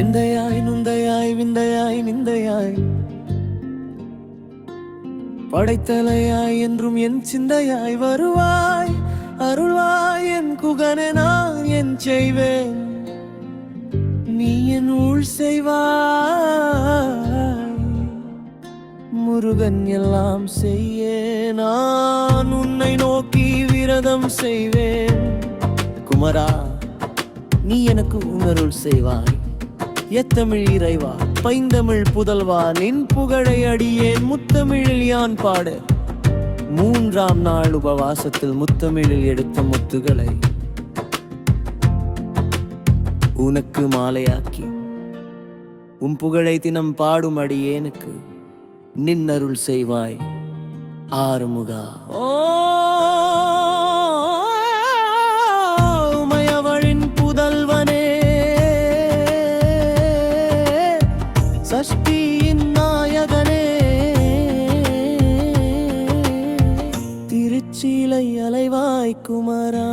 எந்தையாய் நுந்தையாய் விந்தையாய் நிந்தையாய் படைத்தலையாய் என்றும் என் சிந்தையாய் வருவாய் அருள்வாய் என் குகனே நான் என் செய்வேன் நீ என் உள் செய்வாய் முருகன் எல்லாம் செய்ய நான் உன்னை நோக்கி விரதம் செய்வேன் குமரா நீ எனக்கு உணருள் செய்வாய் எத்தமிழ் இறைவா பைந்தமிழ் புதல்வா நின் புகழை அடியேன் முத்தமிழில் யான் பாட 3ஆம் நாள் உபவாசத்தில் முத்தமிழில் எடுத்த முத்துகளை உனக்கு மாலையாக்கி உன் புகழை தினம் பாடும் அடியேனுக்கு நின்னருள் செய்வாய் ஆறுமுகா உமையவளின் புதல்வனே சஷ்டியின் நாயகனே திருச்சீலை அலைவாய் குமரா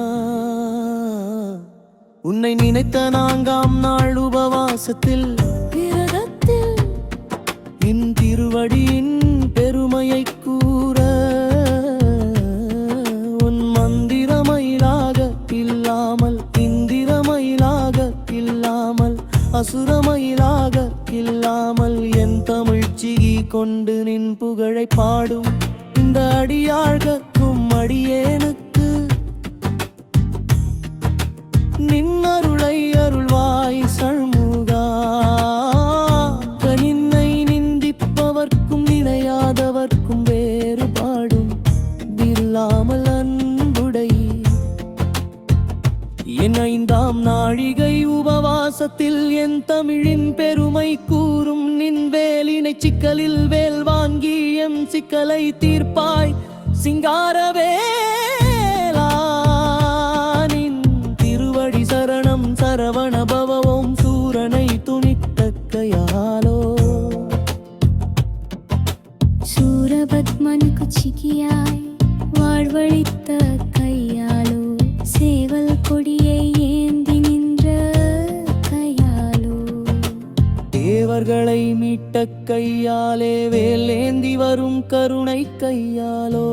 உன்னை நினைத்த 4ஆம் நாள் உபவாசத்தில் என் திருவடியின் பெருமையை கூற உன் மந்திரமயிலாக இல்லாமல் இந்திரமயிலாக இல்லாமல் அசுரமயிலாக இல்லாமல் என் தமிழ்ச்சிகி கொண்டு நின் புகழை பாடும் இந்த அடியாழ்கக்கும் அடியேனுக்கு நின்னருளை அருள்வாய் சண்முகா நின்னை நிந்திப்பவர்க்கும் நினையாதவர்க்கும் வேறுபாடும் இல்லாமல் அன்புடை என் 5ஆம் நாழிகை உபவாசத்தில் என் தமிழின் பெருமை கூறும் நின் வேலினை சிக்கலில் வேல் வாங்கி எம் சிக்கலை தீர்ப்பாய் சிங்காரவேலா நின் திருவடி சரணம் சரவண பவம் சூரனை துணித்த கையாலோ சூரபத்மனுக்கு சிக்கியாய் வாழ்வழித்த கையாலோ சேவல் கொடியை ஏந்தி நின்ற கையாலோ தேவர்களை மீட்ட கையாலே வேலேந்தி வரும் கருணை கையாலோ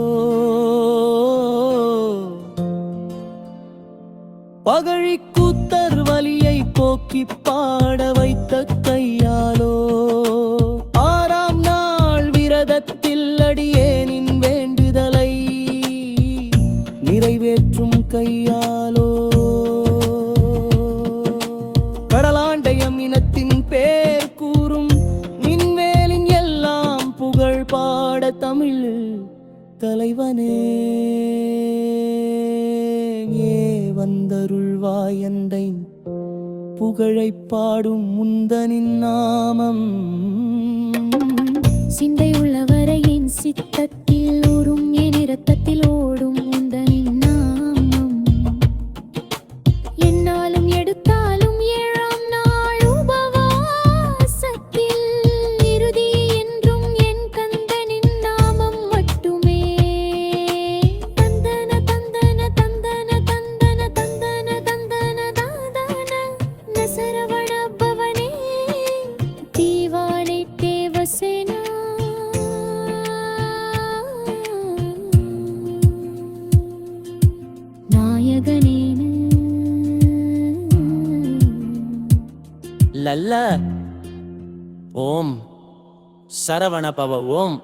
பகழி கூத்தர் வலியை போக்கி பாட வைத்த கையாலோ 6ஆம் நாள் விரதத்தில் அடியேனின் வேண்டுதலை நிறைவேற்றும் கையாலோ கடலாண்டயம் இனத்தின் பேர் கூறும் நின்வேலின் எல்லாம் புகழ் பாட தமிழ் தலைவனே வந்தருள்வாய் எந்தை புகழை பாடும் முந்தனின் நாமம் சிந்தை உள்ளவரை என் சித்தத்தில் ஊறும் என் இரத்தத்தில் ஓடும் முந்தனின் நாமம் என்னாலும் எடுத்தாலும் 7ஆம் நாள் உபவாசத்தில் இறுதி என்றும் என் கந்தனின் நாமம் மட்டுமே தந்தன தந்தன தந்தன தந்தன தந்தன தந்தன தாதன நசரவண பவனே தீவானை தேவசேனா லல்ல ஓம் சரவண பவ ஓம்